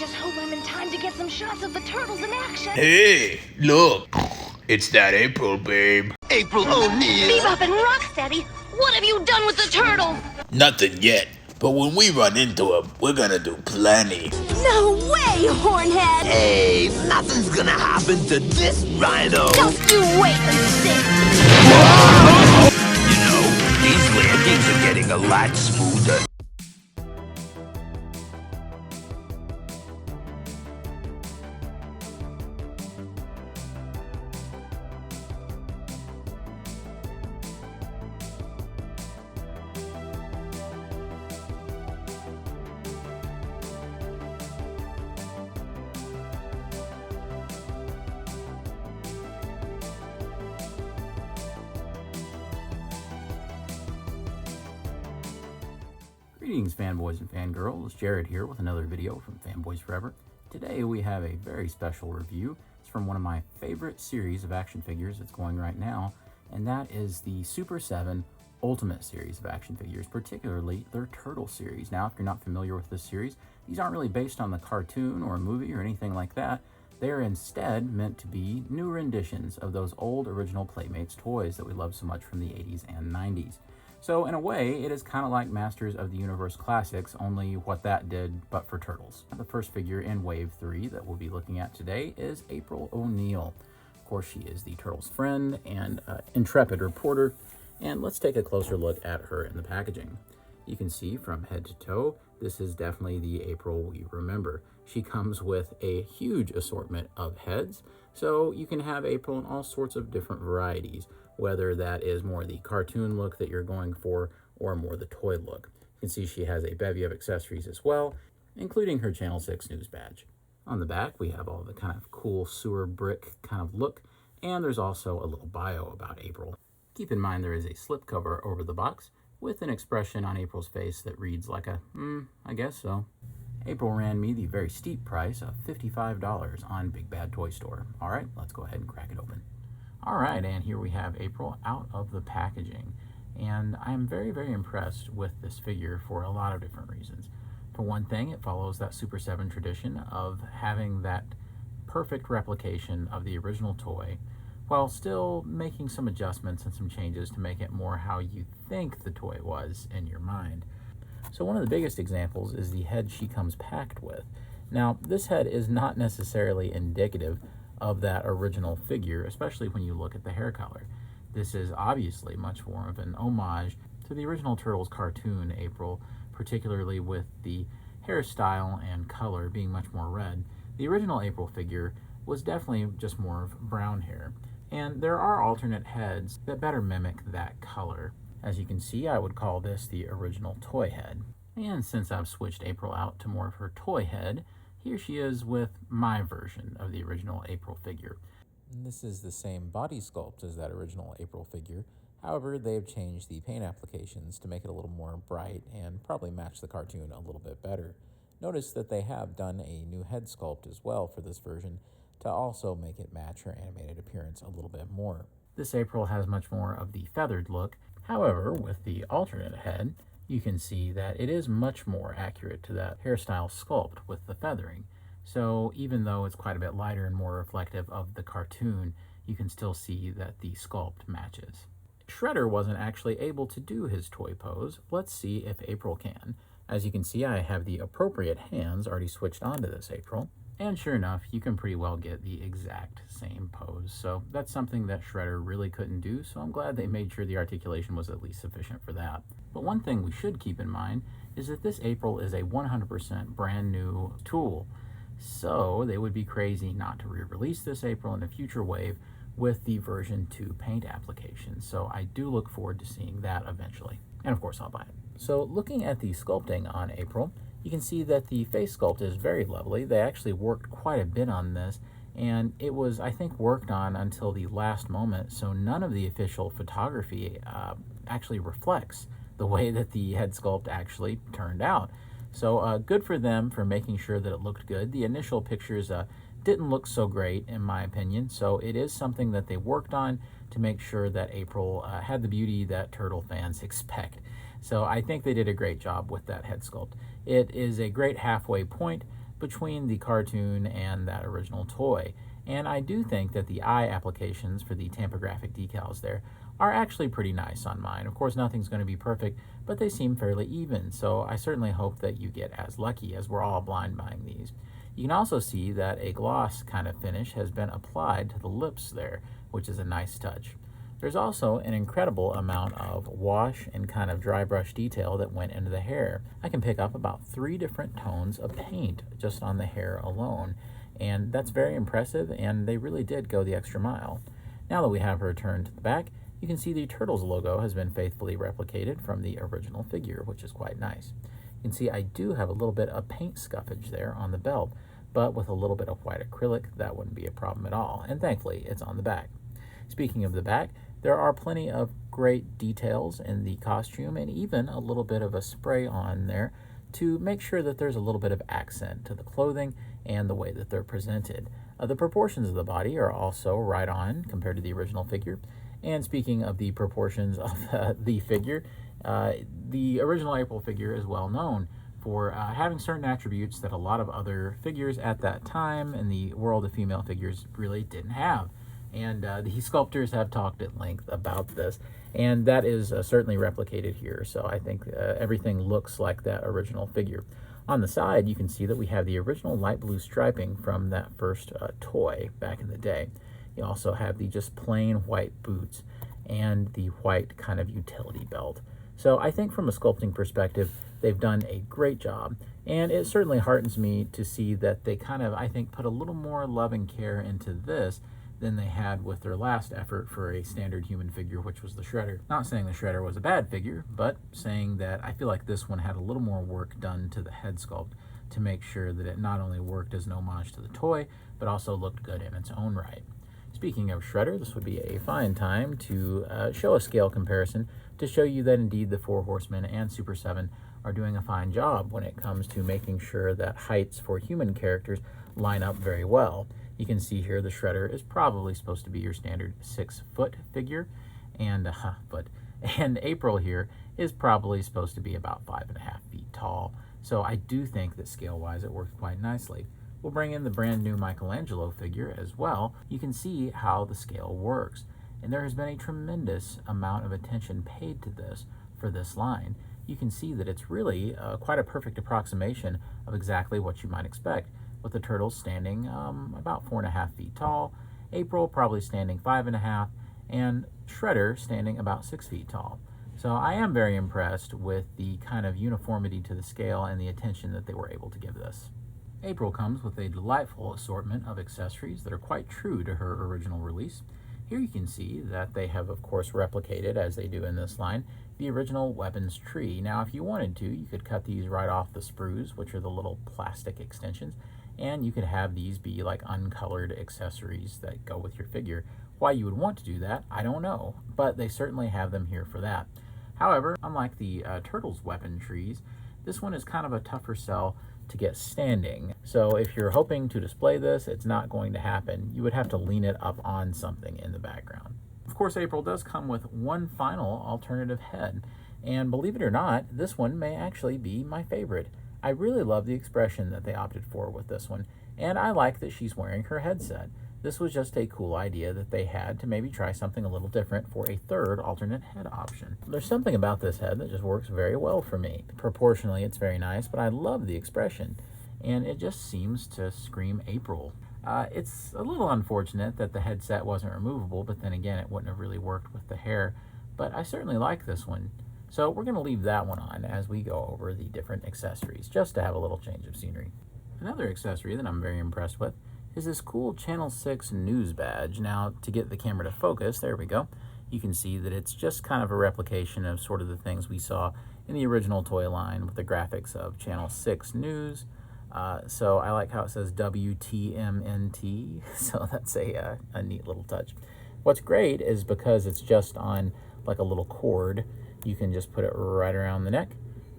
just hope I'm in time to get some shots of the turtles in action. Hey, look. It's that April, babe. April O'Neil. Bebop and Rocksteady, what have you done with the turtle? Nothing yet. But when we run into him, we're gonna do plenty. No way, Hornhead! Hey, nothing's gonna happen to this rhino. Just you wait and see. You know, these landings are getting a lot smoother. Greetings, fanboys and fangirls. Jared here with another video from Fanboys Forever. Today we have a very special review. It's from one of my favorite series of action figures that's going right now, and that is the Super 7 Ultimate series of action figures, particularly their Turtle series. Now, if you're not familiar with this series, these aren't really based on the cartoon or a movie or anything like that. They are instead meant to be new renditions of those old original Playmates toys that we love so much from the 80s and 90s. So in a way, it is kind of like Masters of the Universe Classics, only what that did, but for turtles. The first figure in Wave 3 that we'll be looking at today is April O'Neil. Of course, she is the turtle's friend and intrepid reporter, and let's take a closer look at her in the packaging. You can see from head to toe, this is definitely the April we remember. She comes with a huge assortment of heads, so you can have April in all sorts of different varieties, whether that is more the cartoon look that you're going for or more the toy look. You can see she has a bevy of accessories as well, including her Channel 6 news badge. On the back, we have all the kind of cool sewer brick kind of look, and there's also a little bio about April. Keep in mind there is a slipcover over the box with an expression on April's face that reads like a, I guess so. April ran me the very steep price of $55 on Big Bad Toy Store. All right, let's go ahead and crack it open. All right, and here we have April out of the packaging. And I'm very, very impressed with this figure for a lot of different reasons. For one thing, it follows that Super 7 tradition of having that perfect replication of the original toy, while still making some adjustments and some changes to make it more how you think the toy was in your mind. So one of the biggest examples is the head she comes packed with. Now, this head is not necessarily indicative of that original figure, especially when you look at the hair color. This is obviously much more of an homage to the original Turtles cartoon April, particularly with the hairstyle and color being much more red. The original April figure was definitely just more of brown hair, and there are alternate heads that better mimic that color. As you can see, I would call this the original toy head. And since I've switched April out to more of her toy head, here she is with my version of the original April figure. This is the same body sculpt as that original April figure. However, they've changed the paint applications to make it a little more bright and probably match the cartoon a little bit better. Notice that they have done a new head sculpt as well for this version to also make it match her animated appearance a little bit more. This April has much more of the feathered look. However, with the alternate head, you can see that it is much more accurate to that hairstyle sculpt with the feathering. So even though it's quite a bit lighter and more reflective of the cartoon, you can still see that the sculpt matches. Shredder wasn't actually able to do his toy pose. Let's see if April can. As you can see, I have the appropriate hands already switched onto this April. And sure enough, you can pretty well get the exact same pose. So that's something that Shredder really couldn't do, so I'm glad they made sure the articulation was at least sufficient for that. But one thing we should keep in mind is that this April is a 100% brand new tool. So they would be crazy not to re-release this April in a future wave with the version 2 paint application. So I do look forward to seeing that eventually. And of course I'll buy it. So looking at the sculpting on April, you can see that the face sculpt is very lovely. They actually worked quite a bit on this, and it was, I think, worked on until the last moment, so none of the official photography actually reflects the way that the head sculpt actually turned out. So good for them for making sure that it looked good. The initial pictures didn't look so great, in my opinion, so it is something that they worked on to make sure that April had the beauty that Turtle fans expect. So I think they did a great job with that head sculpt. It is a great halfway point between the cartoon and that original toy. And I do think that the eye applications for the tampographic decals there are actually pretty nice on mine. Of course, nothing's going to be perfect, but they seem fairly even, so I certainly hope that you get as lucky as we're all blind buying these. You can also see that a gloss kind of finish has been applied to the lips there, which is a nice touch. There's also an incredible amount of wash and kind of dry brush detail that went into the hair. I can pick up about 3 different tones of paint just on the hair alone, and that's very impressive, and they really did go the extra mile. Now that we have her turned to the back, you can see the Turtles logo has been faithfully replicated from the original figure, which is quite nice. You can see I do have a little bit of paint scuffage there on the belt, but with a little bit of white acrylic, that wouldn't be a problem at all, and thankfully it's on the back. Speaking of the back, there are plenty of great details in the costume and even a little bit of a spray on there to make sure that there's a little bit of accent to the clothing and the way that they're presented. The proportions of the body are also right on compared to the original figure. And speaking of the proportions of the figure, the original April figure is well known for having certain attributes that a lot of other figures at that time in the world of female figures really didn't have. And the sculptors have talked at length about this, and that is certainly replicated here. So I think everything looks like that original figure. On the side, you can see that we have the original light blue striping from that first toy back in the day. You also have the just plain white boots and the white kind of utility belt. So I think from a sculpting perspective, they've done a great job. And it certainly heartens me to see that they kind of, I think, put a little more love and care into this than they had with their last effort for a standard human figure, which was the Shredder. Not saying the Shredder was a bad figure, but saying that I feel like this one had a little more work done to the head sculpt to make sure that it not only worked as an homage to the toy, but also looked good in its own right. Speaking of Shredder, this would be a fine time to show a scale comparison to show you that indeed the Four Horsemen and Super 7 are doing a fine job when it comes to making sure that heights for human characters line up very well. You can see here the Shredder is probably supposed to be your standard 6-foot figure, and April here is probably supposed to be about 5.5 feet tall. So I do think that scale-wise it works quite nicely. We'll bring in the brand new Michelangelo figure as well. You can see how the scale works, and there has been a tremendous amount of attention paid to this for this line. You can see that it's really quite a perfect approximation of exactly what you might expect, with the Turtles standing about 4.5 feet tall, April probably standing 5.5, and Shredder standing about 6 feet tall. So I am very impressed with the kind of uniformity to the scale and the attention that they were able to give this. April comes with a delightful assortment of accessories that are quite true to her original release. Here you can see that they have, of course, replicated, as they do in this line, the original weapons tree. Now, if you wanted to, you could cut these right off the sprues, which are the little plastic extensions, and you could have these be like uncolored accessories that go with your figure. Why you would want to do that, I don't know, but they certainly have them here for that. However, unlike the Turtles weapon trees, this one is kind of a tougher sell to get standing. So if you're hoping to display this, it's not going to happen. You would have to lean it up on something in the background. Of course, April does come with one final alternative head, and believe it or not, this one may actually be my favorite. I really love the expression that they opted for with this one, and I like that she's wearing her headset. This was just a cool idea that they had to maybe try something a little different for a third alternate head option. There's something about this head that just works very well for me. Proportionally, it's very nice, but I love the expression, and it just seems to scream April. It's a little unfortunate that the headset wasn't removable, but then again, it wouldn't have really worked with the hair, but I certainly like this one. So we're going to leave that one on as we go over the different accessories, just to have a little change of scenery. Another accessory that I'm very impressed with is this cool Channel 6 news badge. Now, to get the camera to focus, there we go, you can see that it's just kind of a replication of sort of the things we saw in the original toy line with the graphics of Channel 6 News. So I like how it says WTMNT, so that's a neat little touch. What's great is because it's just on like a little cord, you can just put it right around the neck,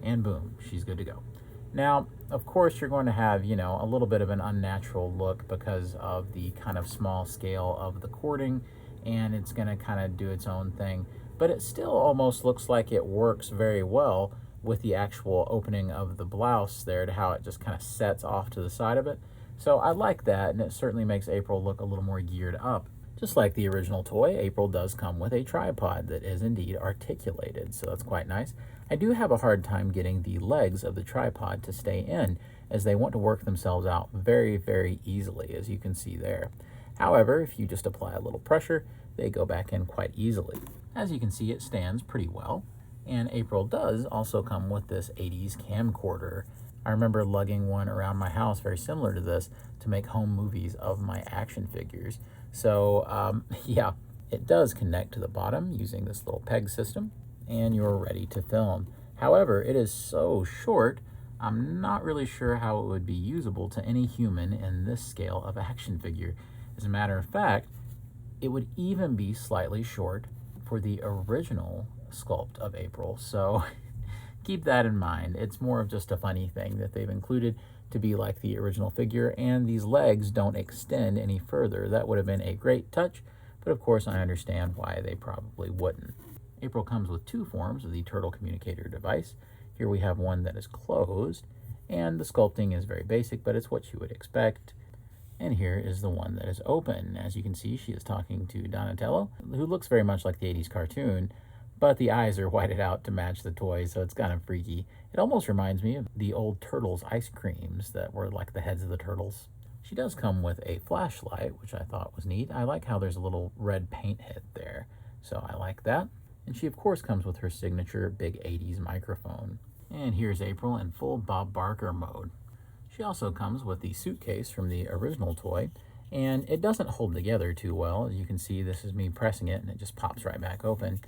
and boom, she's good to go. Now, of course, you're going to have, you know, a little bit of an unnatural look because of the kind of small scale of the cording, and it's going to kind of do its own thing, but it still almost looks like it works very well with the actual opening of the blouse there to how it just kind of sets off to the side of it. So I like that, and it certainly makes April look a little more geared up. Just like the original toy, April does come with a tripod that is indeed articulated, so that's quite nice. I do have a hard time getting the legs of the tripod to stay in, as they want to work themselves out very, very easily, as you can see there. However, if you just apply a little pressure, they go back in quite easily. As you can see, it stands pretty well. And April does also come with this 80s camcorder. I remember lugging one around my house very similar to this to make home movies of my action figures. So yeah, it does connect to the bottom using this little peg system, and you're ready to film. However, it is so short, I'm not really sure how it would be usable to any human in this scale of action figure. As a matter of fact, it would even be slightly short for the original sculpt of April, so keep that in mind. It's more of just a funny thing that they've included to be like the original figure, and these legs don't extend any further. That would have been a great touch, but of course I understand why they probably wouldn't. April comes with two forms of the turtle communicator device. Here we have one that is closed, and the sculpting is very basic, but it's what you would expect. And here is the one that is open. As you can see, she is talking to Donatello, who looks very much like the 80s cartoon, but the eyes are whited out to match the toy, so it's kind of freaky. It almost reminds me of the old Turtles ice creams that were like the heads of the turtles. She does come with a flashlight, which I thought was neat. I like how there's a little red paint hit there, so I like that. And she, of course, comes with her signature big 80s microphone. And here's April in full Bob Barker mode. She also comes with the suitcase from the original toy, and it doesn't hold together too well. As you can see, this is me pressing it, and it just pops right back open.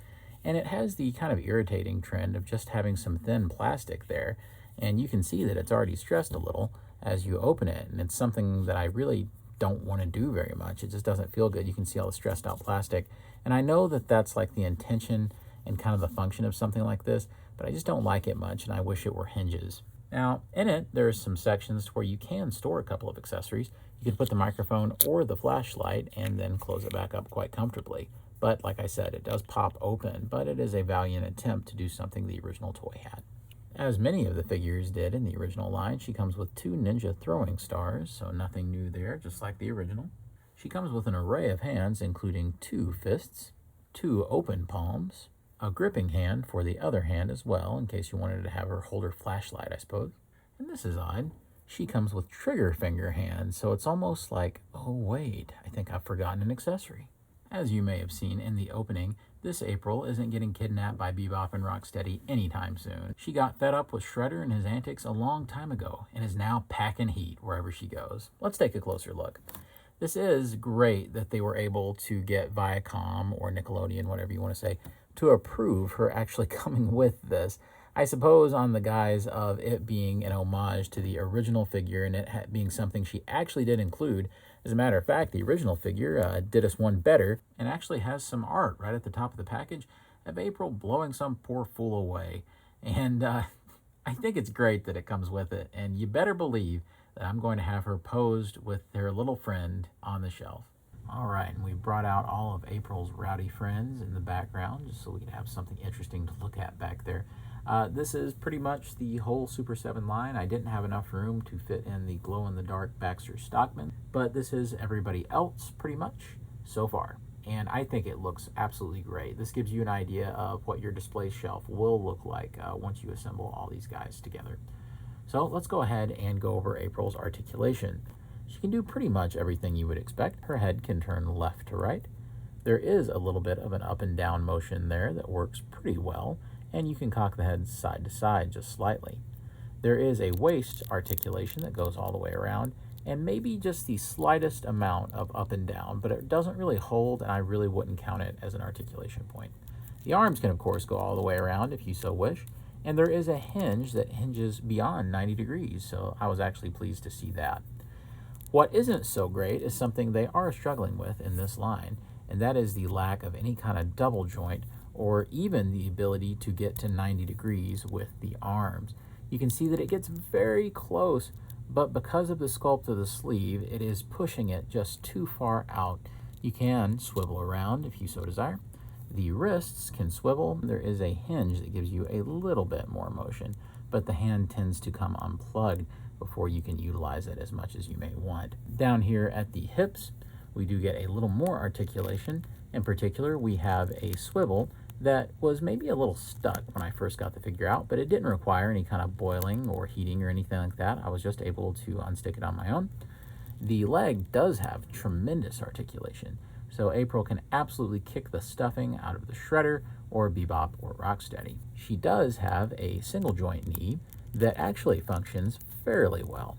And it has the kind of irritating trend of just having some thin plastic there, and you can see that it's already stressed a little as you open it, and it's something that I really don't want to do very much. It just doesn't feel good. You can see all the stressed out plastic, and I know that that's like the intention and kind of the function of something like this, but I just don't like it much, and I wish it were hinges. Now, in it, there's some sections where you can store a couple of accessories. You can put the microphone or the flashlight and then close it back up quite comfortably. But like I said, it does pop open, but it is a valiant attempt to do something the original toy had. As many of the figures did in the original line, she comes with two ninja throwing stars, so nothing new there, just like the original. She comes with an array of hands, including two fists, two open palms, a gripping hand for the other hand as well, in case you wanted to have her hold her flashlight, I suppose. And this is odd. She comes with trigger finger hands, so it's almost like, oh wait, I think I've forgotten an accessory. As you may have seen in the opening, this April isn't getting kidnapped by Bebop and Rocksteady anytime soon. She got fed up with Shredder and his antics a long time ago, and is now packing heat wherever she goes. Let's take a closer look. This is great that they were able to get Viacom, or Nickelodeon, whatever you want to say, to approve her actually coming with this. I suppose on the guise of it being an homage to the original figure and it being something she actually did include. As a matter of fact, the original figure did us one better and actually has some art right at the top of the package of April blowing some poor fool away. And I think it's great that it comes with it, and you better believe that I'm going to have her posed with her little friend on the shelf. All right, and we brought out all of April's rowdy friends in the background just so we can have something interesting to look at back there. This is pretty much the whole Super 7 line. I didn't have enough room to fit in the glow-in-the-dark Baxter Stockman, but this is everybody else pretty much so far. And I think it looks absolutely great. This gives you an idea of what your display shelf will look like once you assemble all these guys together. So let's go ahead and go over April's articulation. She can do pretty much everything you would expect. Her head can turn left to right. There is a little bit of an up and down motion there that works pretty well, and you can cock the head side to side just slightly. There is a waist articulation that goes all the way around, and maybe just the slightest amount of up and down, but it doesn't really hold, and I really wouldn't count it as an articulation point. The arms can, of course, go all the way around if you so wish, and there is a hinge that hinges beyond 90 degrees, so I was actually pleased to see that. What isn't so great is something they are struggling with in this line, and that is the lack of any kind of double joint or even the ability to get to 90 degrees with the arms. You can see that it gets very close, but because of the sculpt of the sleeve, it is pushing it just too far out. You can swivel around if you so desire. The wrists can swivel. There is a hinge that gives you a little bit more motion, but the hand tends to come unplugged before you can utilize it as much as you may want. Down here at the hips, we do get a little more articulation. In particular, we have a swivel that was maybe a little stuck when I first got the figure out, but it didn't require any kind of boiling or heating or anything like that. I was just able to unstick it on my own. The leg does have tremendous articulation, so April can absolutely kick the stuffing out of the shredder or bebop or rocksteady. She does have a single joint knee that actually functions fairly well,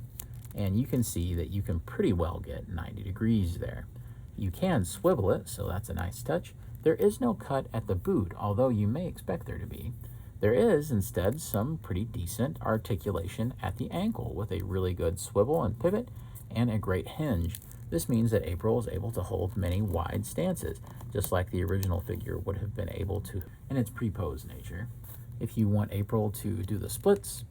and you can see that you can pretty well get 90 degrees there. You can swivel it, so that's a nice touch. There is no cut at the boot, although you may expect there to be. There is, instead, some pretty decent articulation at the ankle with a really good swivel and pivot and a great hinge. This means that April is able to hold many wide stances, just like the original figure would have been able to in its pre-pose nature. If you want April to do the splits,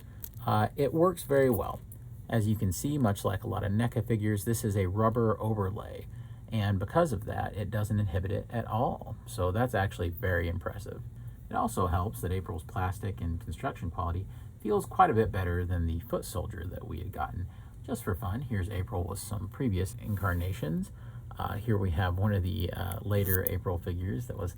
it works very well. As you can see, much like a lot of NECA figures, this is a rubber overlay, and because of that, it doesn't inhibit it at all. So that's actually very impressive. It also helps that April's plastic and construction quality feels quite a bit better than the foot soldier that we had gotten. Just for fun, here's April with some previous incarnations. Here we have one of the later April figures that was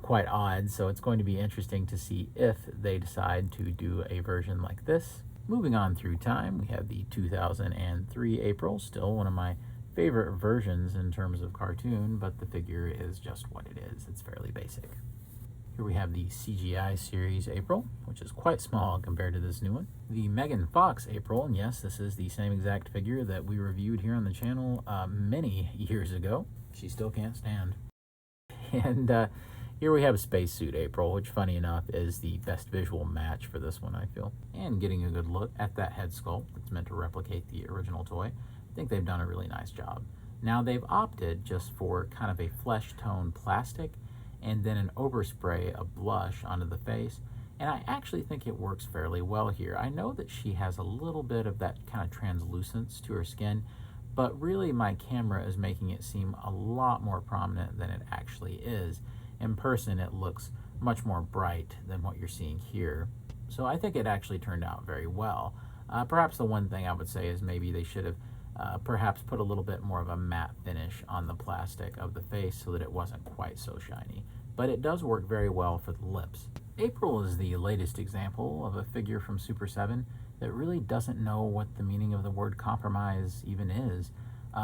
quite odd, so it's going to be interesting to see if they decide to do a version like this. Moving on through time, we have the 2003 April, still one of my favorite versions in terms of cartoon, but the figure is just what it is. It's fairly basic. Here we have the CGI series April, which is quite small compared to this new one. The Megan Fox April, and yes, this is the same exact figure that we reviewed here on the channel many years ago. She still can't stand. And here we have Spacesuit April, which, funny enough, is the best visual match for this one, I feel. And getting a good look at that head sculpt that's meant to replicate the original toy, I think they've done a really nice job. Now, they've opted just for kind of a flesh tone plastic and then an overspray of blush onto the face, and I actually think it works fairly well here. I know that she has a little bit of that kind of translucence to her skin, but really my camera is making it seem a lot more prominent than it actually is. In person, it looks much more bright than what you're seeing here. So I think it actually turned out very well. Perhaps the one thing I would say is maybe they should have perhaps put a little bit more of a matte finish on the plastic of the face so that it wasn't quite so shiny. But it does work very well for the lips. April is the latest example of a figure from Super 7 that really doesn't know what the meaning of the word compromise even is.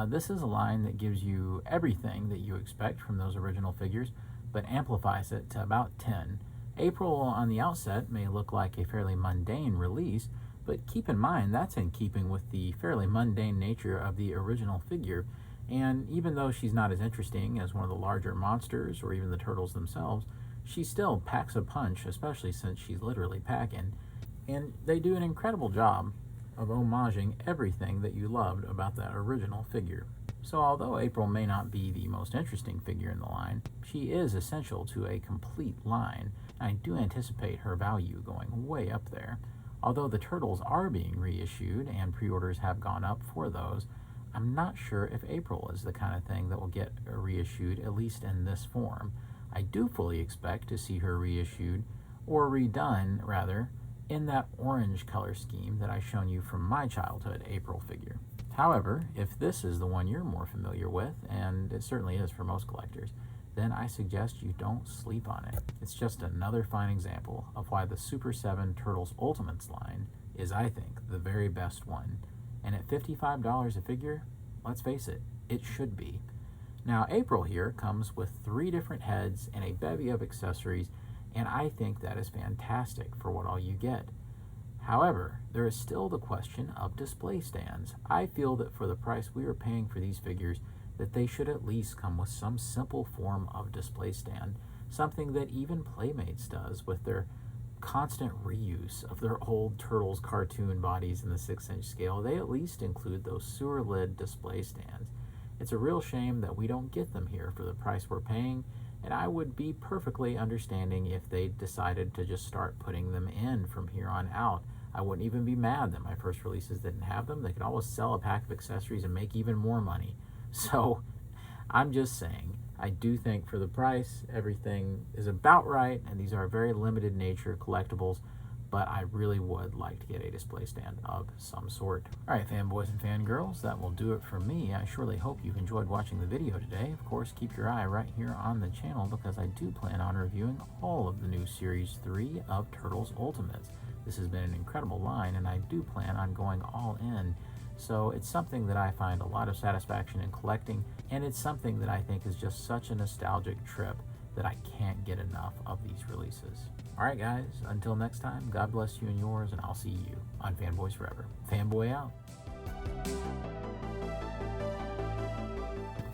This is a line that gives you everything that you expect from those original figures, but amplifies it to about 10. April on the outset may look like a fairly mundane release, but keep in mind that's in keeping with the fairly mundane nature of the original figure. And even though she's not as interesting as one of the larger monsters or even the turtles themselves, she still packs a punch, especially since she's literally packing. And they do an incredible job of homaging everything that you loved about that original figure. So although April may not be the most interesting figure in the line, she is essential to a complete line. I do anticipate her value going way up there. Although the turtles are being reissued and pre-orders have gone up for those, I'm not sure if April is the kind of thing that will get reissued, at least in this form. I do fully expect to see her reissued, or redone, rather, in that orange color scheme that I've shown you from my childhood April figure. However, if this is the one you're more familiar with, and it certainly is for most collectors, then I suggest you don't sleep on it. It's just another fine example of why the Super 7 Turtles Ultimates line is, I think, the very best one. And at $55 a figure, let's face it, it should be. Now, April here comes with 3 different heads and a bevy of accessories, and I think that is fantastic for what all you get. However, there is still the question of display stands. I feel that for the price we are paying for these figures, that they should at least come with some simple form of display stand, something that even Playmates does with their constant reuse of their old Turtles cartoon bodies in the 6-inch scale. They at least include those sewer lid display stands. It's a real shame that we don't get them here for the price we're paying, and I would be perfectly understanding if they decided to just start putting them in from here on out. I wouldn't even be mad that my first releases didn't have them. They could always sell a pack of accessories and make even more money. So I'm just saying, I do think for the price, everything is about right, and these are very limited nature collectibles, but I really would like to get a display stand of some sort. All right, fanboys and fangirls, that will do it for me. I surely hope you've enjoyed watching the video today. Of course, keep your eye right here on the channel because I do plan on reviewing all of the new Series 3 of Turtles Ultimates. This has been an incredible line, and I do plan on going all in. So it's something that I find a lot of satisfaction in collecting, and it's something that I think is just such a nostalgic trip that I can't get enough of these releases. All right, guys, until next time, God bless you and yours, and I'll see you on Fanboys Forever. Fanboy out.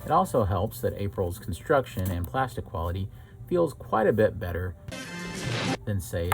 It also helps that April's construction and plastic quality feels quite a bit better than, say,